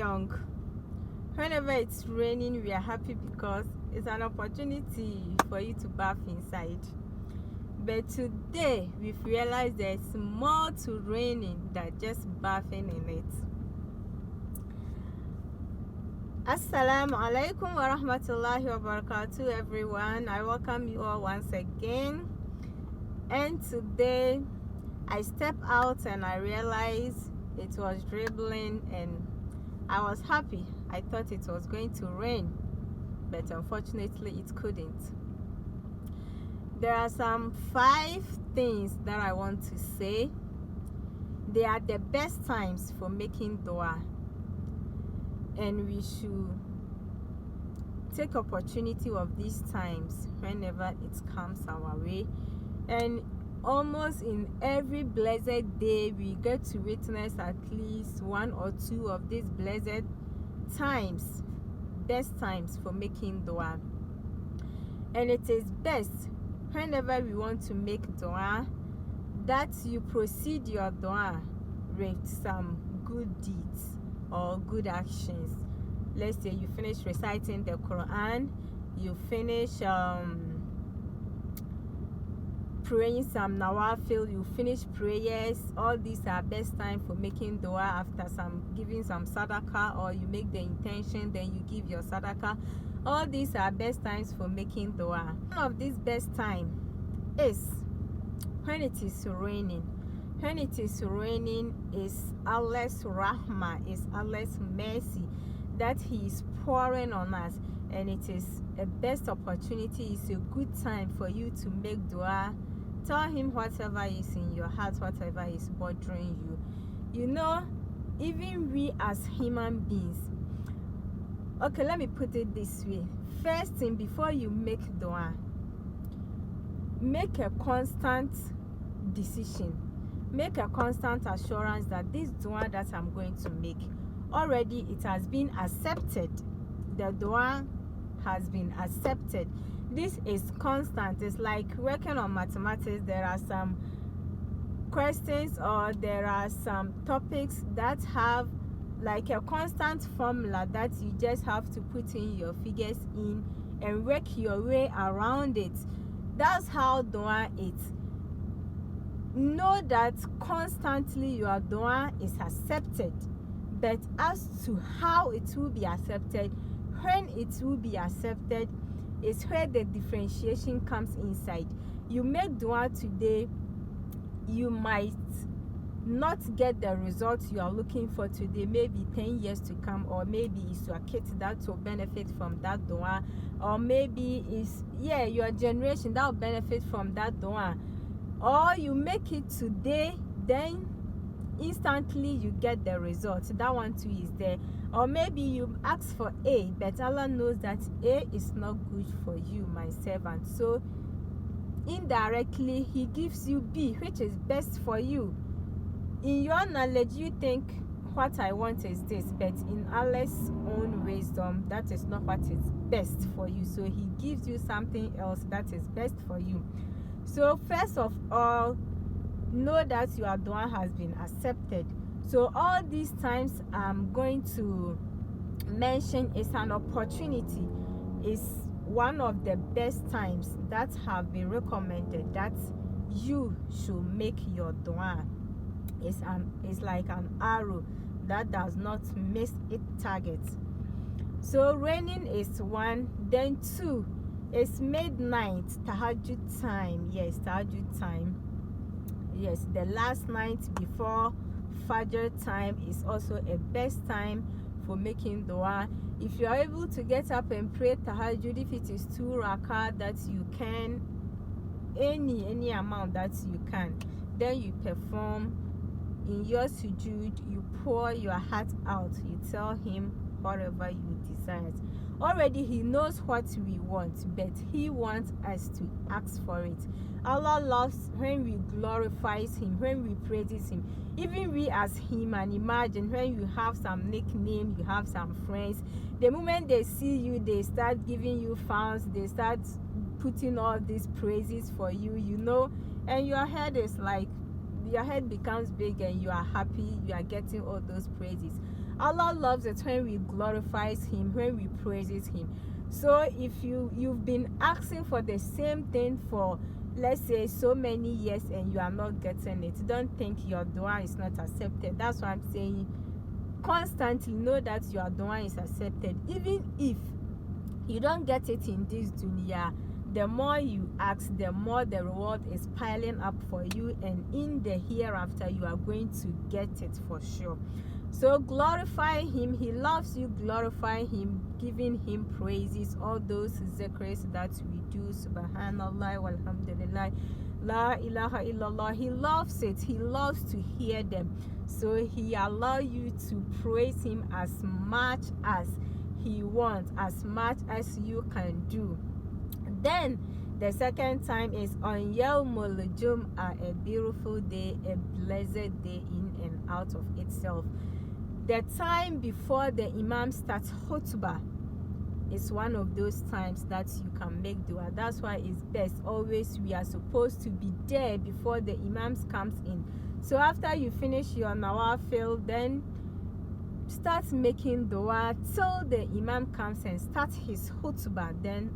young, whenever it's raining, we are happy because it's an opportunity for you to bath inside. But today, we've realized there's more to raining than just bathing in it. Assalamu alaikum wa rahmatullahi wa barakatuh, everyone. I welcome you all once again. And today, I stepped out and I realized it was dribbling and I was happy. I thought it was going to rain, but unfortunately it couldn't. There are some 5 things that I want to say. They are the best times for making dua, and we should take opportunity of these times whenever it comes our way. And almost in every blessed day, we get to witness at least 1 or 2 of these blessed times, best times for making dua. And it is best whenever we want to make dua that you proceed your dua with some good deeds or good actions. Let's say you finish reciting the Quran, you finish praying some nawafil, you finish prayers. All these are best time for making dua. After giving some sadaqah, or you make the intention, then you give your sadaqah. All these are best times for making dua. One of these best time is when it is raining. When it is raining, is Allah's rahmah, is Allah's mercy that He is pouring on us, and it is a best opportunity. It's a good time for you to make dua. Tell Him whatever is in your heart, whatever is bothering you. You know, even we as human beings, okay, let me put it this way. First thing, before you make dua, make a constant decision. Make a constant assurance that this dua that I'm going to make, already it has been accepted. The dua has been accepted. This is constant. It's like working on mathematics. There are some questions or there are some topics that have like a constant formula that you just have to put in your figures in and work your way around it. That's how dua is. Know that constantly your dua is accepted, but as to how it will be accepted, when it will be accepted, is where the differentiation comes inside. You make dua today, you might not get the results you are looking for today, maybe 10 years to come, or maybe it's your kids that will benefit from that dua, or maybe it's your generation that will benefit from that dua. Or you make it today, then instantly you get the results. That one too is there. Or maybe you ask for A, but Allah knows that A is not good for you, my servant. So indirectly He gives you B, which is best for you. In your knowledge, you think what I want is this, but in Allah's own wisdom, that is not what is best for you. So He gives you something else that is best for you. So first of all, know that your dua has been accepted. So all these times I'm going to mention is an opportunity. Is one of the best times that have been recommended that you should make your dua. It's like an arrow that does not miss its target. So raining is 1. Then 2, it's midnight, tahajjud time. Yes, tahajjud time. Yes, the last night before Fajr time is also a best time for making dua. If you are able to get up and pray tahajjud, if it is 2 rakah that you can, any amount that you can, then you perform in your sujood, you pour your heart out, you tell Him whatever you desire. Already He knows what we want, but He wants us to ask for it. Allah loves when we glorify Him, when we praise Him. Even we as human, imagine when you have some nickname, you have some friends, the moment they see you, they start giving you fans, they start putting all these praises for you, you know, and your head is like, your head becomes big and you are happy, you are getting all those praises. Allah loves it when we glorifies him, when we praises him. So if you've been asking for the same thing for, let's say, so many years and you are not getting it, don't think your dua is not accepted. That's why I'm saying constantly know that your dua is accepted. Even if you don't get it in this dunya, the more you ask, the more the reward is piling up for you, and in the hereafter you are going to get it for sure. So glorify him. He loves you. Glorify him, giving him praises, all those zikrs that we do, subhanallah walhamdulillah, la ilaha illallah. He loves it. He loves to hear them. So he allow you to praise him as much as he wants, as much as you can do. Then the second time is on Yawmul Jum'ah, a beautiful day, a blessed day in and out of itself. The time before the Imam starts khutbah is one of those times that you can make dua. That's why it's best always we are supposed to be there before the Imam comes in. So after you finish your nawafil, then start making dua till the Imam comes and starts his khutbah. Then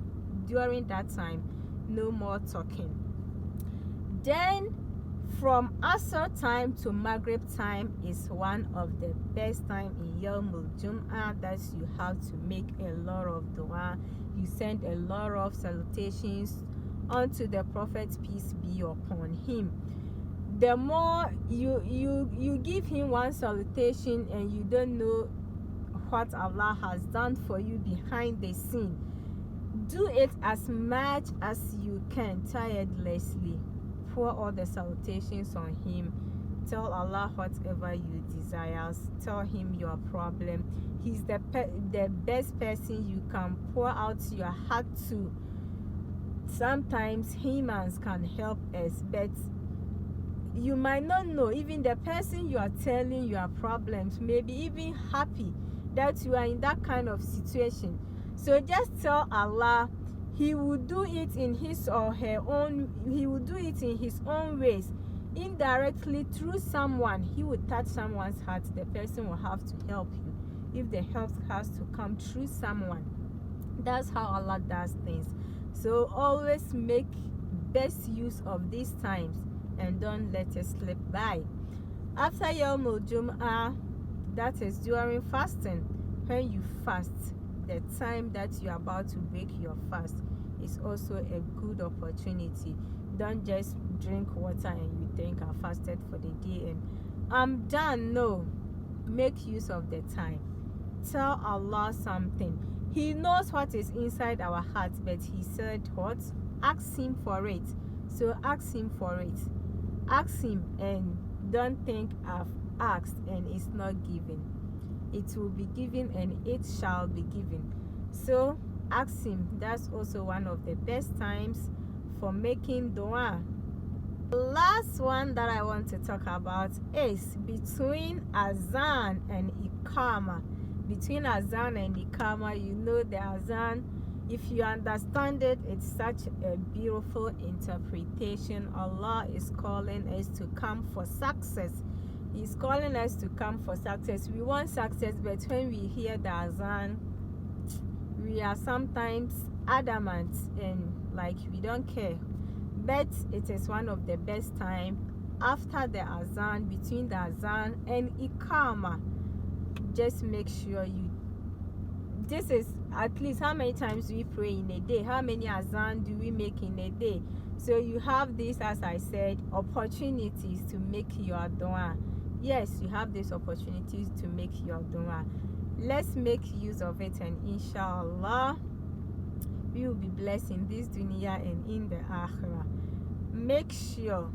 during that time, no more talking. Then from Asr time to Maghrib time is one of the best time in Yawmul Jum'ah that you have to make a lot of dua. You send a lot of salutations unto the Prophet, peace be upon him. The more you give him one salutation and you don't know what Allah has done for you behind the scene, do it as much as you can tirelessly. Pour all the salutations on him. Tell Allah whatever you desire. Tell him your problem. He's the best person you can pour out your heart to. Sometimes humans can help us, but you might not know. Even the person you are telling your problems may be even happy that you are in that kind of situation. So just tell Allah. He will do it in his or her own, he will do it in his own ways. Indirectly through someone, he will touch someone's heart. The person will have to help you. If the help has to come through someone, that's how Allah does things. So always make best use of these times and don't let it slip by. After Yawmul Jum'ah, that is during fasting, when you fast, the time that you're about to break your fast is also a good opportunity. Don't just drink water and you think I fasted for the day and I'm done. No, make use of the time. Tell Allah something. He knows what is inside our hearts, but he said what? Ask him for it. So ask him for it. Ask him and don't think I've asked and it's not given. It will be given and it shall be given. So ask him. That's also one of the best times for making dua. The last one that I want to talk about is between azan and iqama. Between azan and iqama, you know the azan, if you understand it, it's such a beautiful interpretation. Allah is calling us to come for success. He's calling us to come for success. We want success, but when we hear the azan, we are sometimes adamant and like we don't care. But it is one of the best time after the azan, between the azan and iqama. Just make sure you, this is at least how many times we pray in a day, how many azan do we make in a day. So you have this, as I said, opportunities to make your dua. Yes, you have these opportunities to make your dua. Let's make use of it, and inshallah we will be blessed in this dunya and in the akhirah. Make sure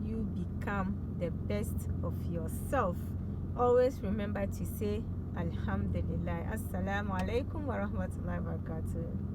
you become the best of yourself. Always remember to say Alhamdulillah. Assalamu alaikum wa rahmatullahi wa barakatuh.